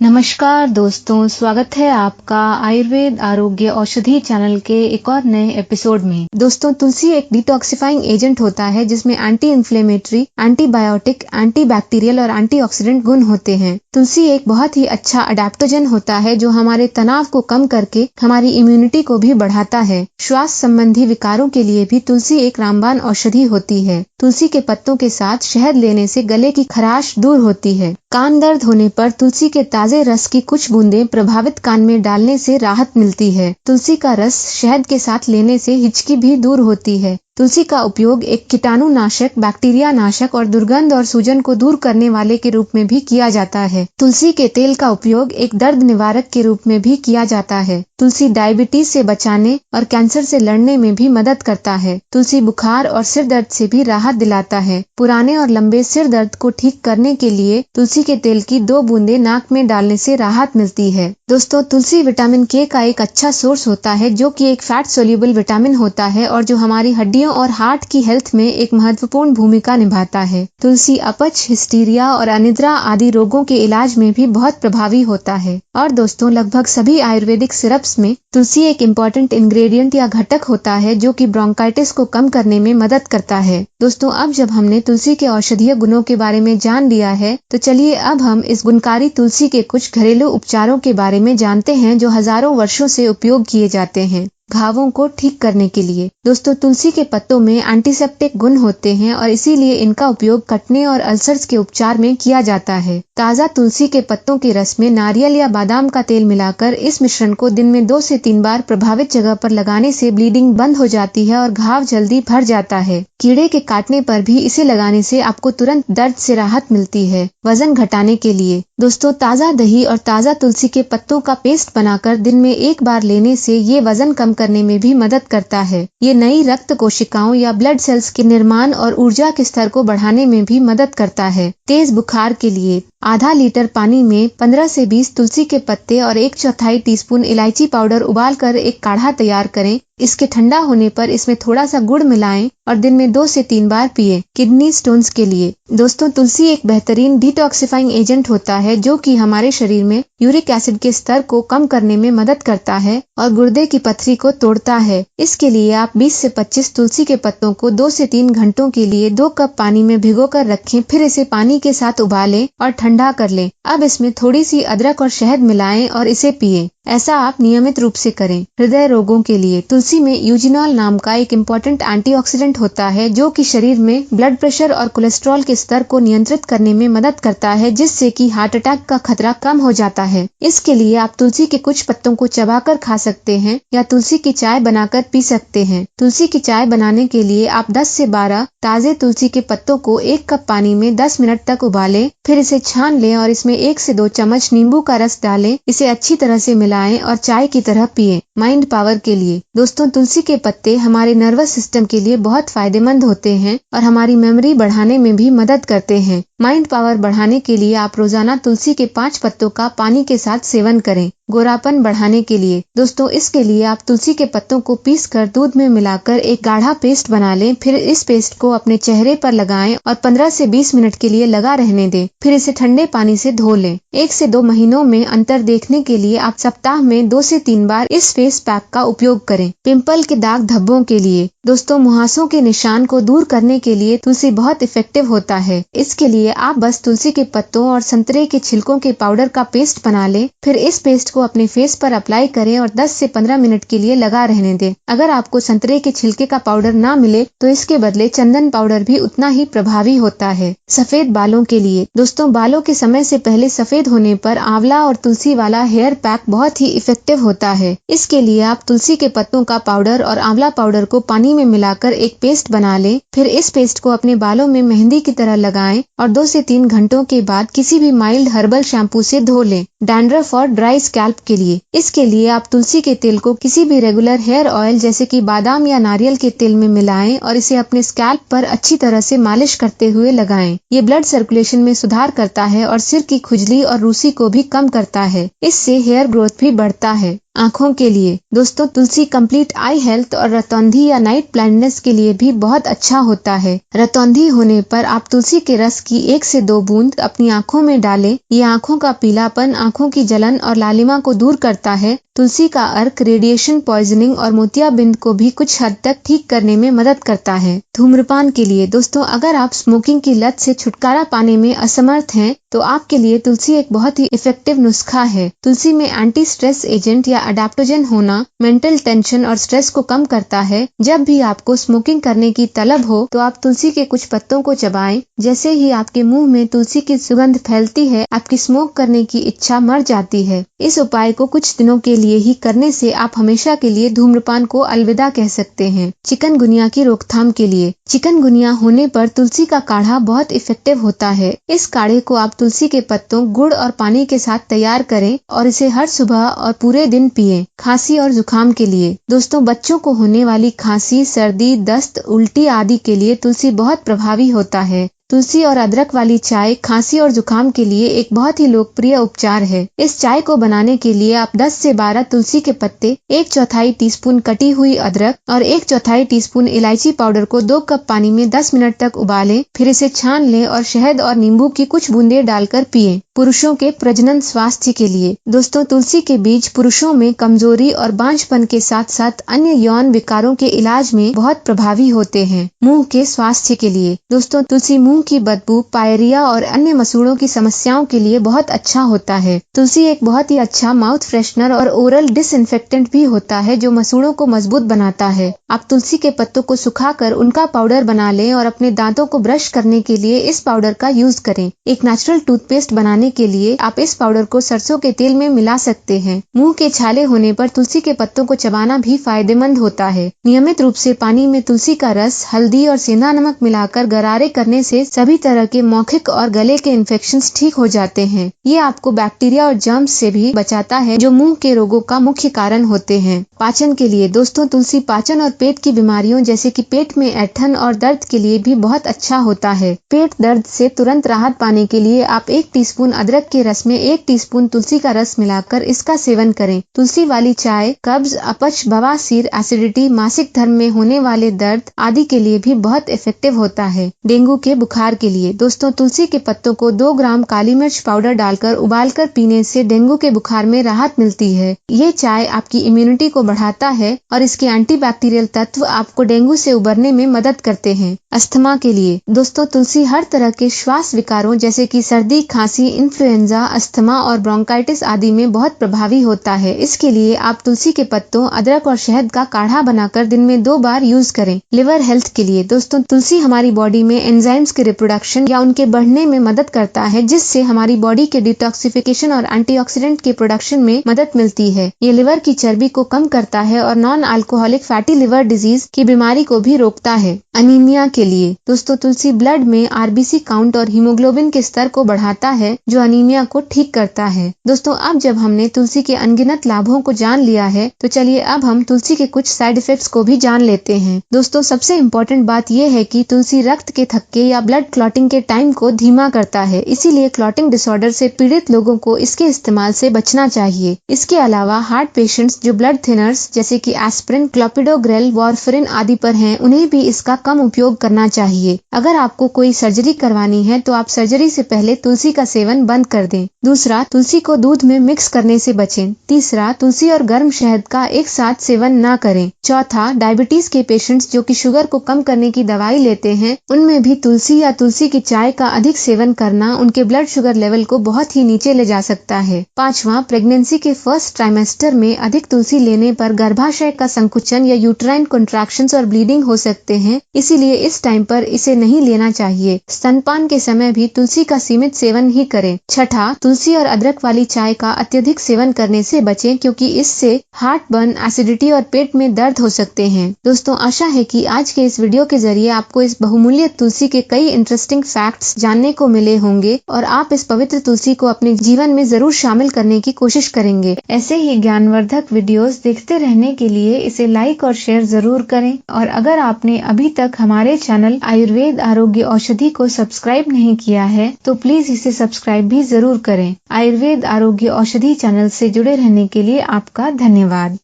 नमस्कार दोस्तों, स्वागत है आपका आयुर्वेद आरोग्य औषधि चैनल के एक और नए एपिसोड में। दोस्तों, तुलसी एक डिटॉक्सिफाइंग एजेंट होता है जिसमें एंटी इन्फ्लेमेटरी, एंटीबायोटिक, एंटीबैक्टीरियल और एंटीऑक्सीडेंट गुण होते हैं। तुलसी एक बहुत ही अच्छा अडेप्टोजन होता है जो हमारे तनाव को कम करके हमारी इम्यूनिटी को भी बढ़ाता है। श्वास संबंधी विकारों के लिए भी तुलसी एक रामबाण औषधि होती है। तुलसी के पत्तों के साथ शहद लेने से गले की खराश दूर होती है। कान दर्द होने पर तुलसी के ताजे रस की कुछ बूंदें प्रभावित कान में डालने से राहत मिलती है। तुलसी का रस शहद के साथ लेने से हिचकी भी दूर होती है। तुलसी का उपयोग एक कीटाणुनाशक, बैक्टीरिया नाशक और दुर्गंध और सूजन को दूर करने वाले के रूप में भी किया जाता है। तुलसी के तेल का उपयोग एक दर्द निवारक के रूप में भी किया जाता है। तुलसी डायबिटीज से बचाने और कैंसर से लड़ने में भी मदद करता है। तुलसी बुखार और सिर दर्द से भी राहत दिलाता है। पुराने और लंबे सिर दर्द को ठीक करने के लिए तुलसी के तेल की 2 बूंदें नाक में डालने से राहत मिलती है। दोस्तों, तुलसी विटामिन के का एक अच्छा सोर्स होता है जो कि एक फैट सोल्यूबल विटामिन होता है और जो हमारी हड्डियों और हार्ट की हेल्थ में एक महत्वपूर्ण भूमिका निभाता है। तुलसी अपच, हिस्टीरिया और अनिद्रा आदि रोगों के इलाज में भी बहुत प्रभावी होता है। और दोस्तों, लगभग सभी आयुर्वेदिक सिरप्स में तुलसी एक इम्पॉर्टेंट इंग्रेडिएंट या घटक होता है जो कि ब्रोंकाइटिस को कम करने में मदद करता है। दोस्तों, अब जब हमने तुलसी के औषधीय गुणों के बारे में जान लिया है तो चलिए अब हम इस गुणकारी तुलसी के कुछ घरेलू उपचारों के बारे में जानते हैं जो हजारों वर्षों से उपयोग किए जाते हैं घावों को ठीक करने के लिए। दोस्तों, तुलसी के पत्तों में एंटीसेप्टिक गुण होते हैं और इसीलिए इनका उपयोग कटने और अल्सर्स के उपचार में किया जाता है। ताज़ा तुलसी के पत्तों के रस में नारियल या बादाम का तेल मिलाकर इस मिश्रण को दिन में 2 से 3 बार प्रभावित जगह पर लगाने से ब्लीडिंग बंद हो जाती है और घाव जल्दी भर जाता है। कीड़े के काटने पर भी इसे लगाने से आपको तुरंत दर्द से राहत मिलती है। वजन घटाने के लिए दोस्तों, ताज़ा दही और ताज़ा तुलसी के पत्तों का पेस्ट बनाकर दिन में 1 बार लेने से ये वजन कम करने में भी मदद करता है। ये नई रक्त कोशिकाओं या ब्लड सेल्स के निर्माण और ऊर्जा के स्तर को बढ़ाने में भी मदद करता है। तेज बुखार के लिए आधा लीटर पानी में 15 से 20 तुलसी के पत्ते और 1/4 टीस्पून इलायची पाउडर उबालकर एक काढ़ा तैयार करें। इसके ठंडा होने पर इसमें थोड़ा सा गुड़ मिलाएं और दिन में 2 से 3 बार पिएं। किडनी स्टोन्स के लिए दोस्तों, तुलसी एक बेहतरीन डिटॉक्सिफाइंग एजेंट होता है जो कि हमारे शरीर में यूरिक एसिड के स्तर को कम करने में मदद करता है और गुर्दे की पथरी को तोड़ता है। इसके लिए आप 20 से 25 तुलसी के पत्तों को 2 से 3 घंटों के लिए 2 कप पानी में भिगोकर रखें, फिर इसे पानी के साथ उबालें और ठंडा कर लें। अब इसमें थोड़ी सी अदरक और शहद मिलाएं और इसे पिएं। ऐसा आप नियमित रूप से करें। हृदय रोगों के लिए तुलसी में यूजिनॉल नाम का एक इम्पॉर्टेंट एंटीऑक्सीडेंट होता है जो कि शरीर में ब्लड प्रेशर और कोलेस्ट्रॉल के स्तर को नियंत्रित करने में मदद करता है, जिससे कि हार्ट अटैक का खतरा कम हो जाता है। इसके लिए आप तुलसी के कुछ पत्तों को चबाकर खा सकते हैं या तुलसी की चाय बनाकर पी सकते हैं। तुलसी की चाय बनाने के लिए आप 10 से 12 ताजे तुलसी के पत्तों को 1 कप पानी में 10 मिनट तक उबालें, फिर इसे छान लें और इसमें 1 से 2 चम्मच नींबू का रस डालें। इसे अच्छी तरह से मिलाएं और चाय की तरह पिएं। माइंड पावर के लिए दोस्तों, तुलसी के पत्ते हमारे नर्वस सिस्टम के लिए बहुत फायदेमंद होते हैं और हमारी मेमोरी बढ़ाने में भी मदद करते हैं। माइंड पावर बढ़ाने के लिए आप रोजाना तुलसी के 5 पत्तों का पानी के साथ सेवन करें। गोरापन बढ़ाने के लिए दोस्तों, इसके लिए आप तुलसी के पत्तों को पीसकर दूध में मिलाकर एक गाढ़ा पेस्ट बना लें। फिर इस पेस्ट को अपने चेहरे पर लगाएं और 15 से 20 मिनट के लिए लगा रहने दें। फिर इसे ठंडे पानी से धो लें। 1 से 2 महीनों में अंतर देखने के लिए आप सप्ताह में 2 से 3 बार इस फेस पैक का उपयोग करें। पिंपल के दाग धब्बों के लिए दोस्तों, मुहासों के निशान को दूर करने के लिए तुलसी बहुत इफेक्टिव होता है। इसके लिए आप बस तुलसी के पत्तों और संतरे के छिलकों के पाउडर का पेस्ट बना लें। फिर इस पेस्ट को अपने फेस पर अप्लाई करें और 10 से 15 मिनट के लिए लगा रहने दें। अगर आपको संतरे के छिलके का पाउडर ना मिले तो इसके बदले चंदन पाउडर भी उतना ही प्रभावी होता है। सफेद बालों के लिए दोस्तों, बालों के समय से पहले सफेद होने पर आंवला और तुलसी वाला हेयर पैक बहुत ही इफेक्टिव होता है। इसके लिए आप तुलसी के पत्तों का पाउडर और आंवला पाउडर को पानी में मिलाकर एक पेस्ट बना लें। फिर इस पेस्ट को अपने बालों में मेहंदी की तरह लगाएं और 2 से 3 घंटों के बाद किसी भी माइल्ड हर्बल शैम्पू से धो लें। डैंड्रफ और ड्राई स्कैल्प के लिए इसके लिए आप तुलसी के तेल को किसी भी रेगुलर हेयर ऑयल जैसे कि बादाम या नारियल के तेल में मिलाएं और इसे अपने स्कैल्प पर अच्छी तरह से मालिश करते हुए लगाएं। ये ब्लड सर्कुलेशन में सुधार करता है और सिर की खुजली और रूसी को भी कम करता है। इससे हेयर ग्रोथ भी बढ़ता है। आँखों के लिए दोस्तों, तुलसी कंप्लीट आई हेल्थ और रतौंधी या नाइट ब्लाइंडनेस के लिए भी बहुत अच्छा होता है। रतौंधी होने पर आप तुलसी के रस की 1 से 2 बूंद अपनी आँखों में डालें। ये आँखों का पीलापन, आंखों की जलन और लालिमा को दूर करता है। तुलसी का अर्क रेडिएशन पॉइजनिंग और मोतियाबिंद को भी कुछ हद तक ठीक करने में मदद करता है। धूम्रपान के लिए दोस्तों, अगर आप स्मोकिंग की लत से छुटकारा पाने में असमर्थ हैं तो आपके लिए तुलसी एक बहुत ही इफेक्टिव नुस्खा है। तुलसी में एंटी स्ट्रेस एजेंट या अडेप्टोजन होना मेंटल टेंशन और स्ट्रेस को कम करता है। जब भी आपको स्मोकिंग करने की तलब हो तो आप तुलसी के कुछ पत्तों को चबाएं। जैसे ही आपके मुंह में तुलसी की सुगंध फैलती है, आपकी स्मोक करने की इच्छा मर जाती है। इस उपाय को कुछ दिनों के लिए ही करने से आप हमेशा के लिए धूम्रपान को अलविदा कह सकते हैं। चिकनगुनिया की रोकथाम के लिए चिकनगुनिया होने पर तुलसी का काढ़ा बहुत इफेक्टिव होता है। इस काढ़े को आप तुलसी के पत्तों, गुड़ और पानी के साथ तैयार करें और इसे हर सुबह और पूरे दिन पिएं। खांसी और जुकाम के लिए दोस्तों, बच्चों को होने वाली खांसी, सर्दी, दस्त, उल्टी आदि के लिए तुलसी बहुत प्रभावी होता है। तुलसी और अदरक वाली चाय खांसी और जुकाम के लिए एक बहुत ही लोकप्रिय उपचार है। इस चाय को बनाने के लिए आप 10 से 12 तुलसी के पत्ते, 1/4 टीस्पून कटी हुई अदरक और 1/4 टीस्पून इलायची पाउडर को 2 कप पानी में 10 मिनट तक उबालें। फिर इसे छान लें और शहद और नींबू की कुछ बूंदें डालकर पिएं। पुरुषों के प्रजनन स्वास्थ्य के लिए दोस्तों, तुलसी के बीज पुरुषों में कमजोरी और बांझपन के साथ साथ अन्य यौन विकारों के इलाज में बहुत प्रभावी होते हैं। मुंह के स्वास्थ्य के लिए दोस्तों, तुलसी मुंह की बदबू, पायरिया और अन्य मसूड़ों की समस्याओं के लिए बहुत अच्छा होता है। तुलसी एक बहुत ही अच्छा माउथ फ्रेशनर और ओरल डिसइंफेक्टेंट भी होता है जो मसूड़ों को मजबूत बनाता है। आप तुलसी के पत्तों को सुखाकर उनका पाउडर बना लें और अपने दांतों को ब्रश करने के लिए इस पाउडर का यूज करें। एक नेचुरल टूथपेस्ट बनाने के लिए आप इस पाउडर को सरसों के तेल में मिला सकते हैं। मुंह के छाले होने पर तुलसी के पत्तों को चबाना भी फायदेमंद होता है। नियमित रूप से पानी में तुलसी का रस, हल्दी और सेंधा नमक मिलाकर गरारे करने से सभी तरह के मौखिक और गले के इन्फेक्शंस ठीक हो जाते हैं। ये आपको बैक्टीरिया और जर्म्स से भी बचाता है जो मुंह के रोगों का मुख्य कारण होते हैं। पाचन के लिए दोस्तों, तुलसी पाचन और पेट की बीमारियों जैसे कि पेट में ऐंठन और दर्द के लिए भी बहुत अच्छा होता है। पेट दर्द से तुरंत राहत पाने के लिए आप 1 टीस्पून अदरक के रस में 1 टीस्पून तुलसी का रस मिलाकर इसका सेवन करें। तुलसी वाली चाय कब्ज, अपच, बवासीर, एसिडिटी, मासिक धर्म में होने वाले दर्द आदि के लिए भी बहुत इफेक्टिव होता है। डेंगू के बुखार के लिए दोस्तों, तुलसी के पत्तों को 2 ग्राम काली मिर्च पाउडर डालकर उबालकर पीने से डेंगू के बुखार में राहत मिलती है। ये चाय आपकी इम्यूनिटी को बढ़ाता है और इसके एंटीबैक्टीरियल तत्व आपको डेंगू से उबरने में मदद करते हैं। अस्थमा के लिए दोस्तों, तुलसी हर तरह के श्वास विकारों जैसे कि सर्दी, खांसी, इन्फ्लुएंजा, अस्थमा और ब्रोंकाइटिस आदि में बहुत प्रभावी होता है। इसके लिए आप तुलसी के पत्तों, अदरक और शहद का काढ़ा बनाकर दिन में 2 बार यूज करें। लिवर हेल्थ के लिए दोस्तों, तुलसी हमारी बॉडी में एंजाइम्स के रिप्रोडक्शन या उनके बढ़ने में मदद करता है, जिससे हमारी बॉडी के डिटॉक्सिफिकेशन और एंटीऑक्सीडेंट के प्रोडक्शन में मदद मिलती है। ये लिवर की चर्बी को कम करता है और non alcoholic fatty liver disease की बीमारी को भी रोकता है। अनीमिया के लिए दोस्तों, तुलसी ब्लड में आरबीसी काउंट और हीमोग्लोबिन के स्तर को बढ़ाता है जो अनीमिया को ठीक करता है। दोस्तों, अब जब हमने तुलसी के अनगिनत लाभों को जान लिया है तो चलिए अब हम तुलसी के कुछ साइड इफेक्ट्स को भी जान लेते हैं। दोस्तों, सबसे इम्पोर्टेंट बात यह है कि तुलसी रक्त के थक्के या ब्लड क्लॉटिंग के टाइम को धीमा करता है, इसीलिए क्लॉटिंग डिसऑर्डर से पीड़ित लोगों को इसके इस्तेमाल से बचना चाहिए। इसके अलावा हार्ट पेशेंट्स जो ब्लड थिनर्स जैसे कि एस्पिरिन, क्लोपिडोग्रेल, वारफरिन आदि पर हैं, उन्हें भी इसका कम उपयोग करना चाहिए। अगर आपको कोई सर्जरी करवानी है तो आप सर्जरी से पहले तुलसी का सेवन बंद कर दें। दूसरा, तुलसी को दूध में मिक्स करने से बचें। तीसरा, तुलसी और गर्म शहद का एक साथ सेवन न करें। चौथा, डायबिटीज के पेशेंट्स जो कि शुगर को कम करने की दवाई लेते हैं, उनमें भी तुलसी या तुलसी की चाय का अधिक सेवन करना उनके ब्लड शुगर लेवल को बहुत ही नीचे ले जा सकता है। पांचवा, प्रेगनेंसी के फर्स्ट ट्राइमेस्टर में अधिक तुलसी लेने पर गर्भाशय का संकुचन या यूट्राइन कॉन्ट्रैक्शंस और ब्लीडिंग हो सकते हैं, इसीलिए इस टाइम पर इसे नहीं लेना चाहिए। स्तनपान के समय भी तुलसी का सीमित सेवन ही करें। छठा, तुलसी और अदरक वाली चाय का अत्यधिक सेवन करने से बचें क्योंकि इससे हार्ट बर्न, एसिडिटी और पेट में दर्द हो सकते हैं। दोस्तों, आशा है कि आज के इस वीडियो के जरिए आपको इस बहुमूल्य तुलसी के कई इंटरेस्टिंग फैक्ट्स जानने को मिले होंगे और आप इस पवित्र तुलसी को अपने जीवन में जरूर शामिल करने की कोशिश करेंगे। ऐसे ही ज्ञानवर्धक वीडियोस देखते रहने के लिए इसे लाइक और शेयर जरूर करें और अगर आपने अभी तक हमारे चैनल आयुर्वेद आरोग्य औषधि को सब्सक्राइब नहीं किया है तो प्लीज इसे सब्सक्राइब भी जरूर करें। आयुर्वेद आरोग्य औषधि चैनल से जुड़े रहने के लिए आपका धन्यवाद।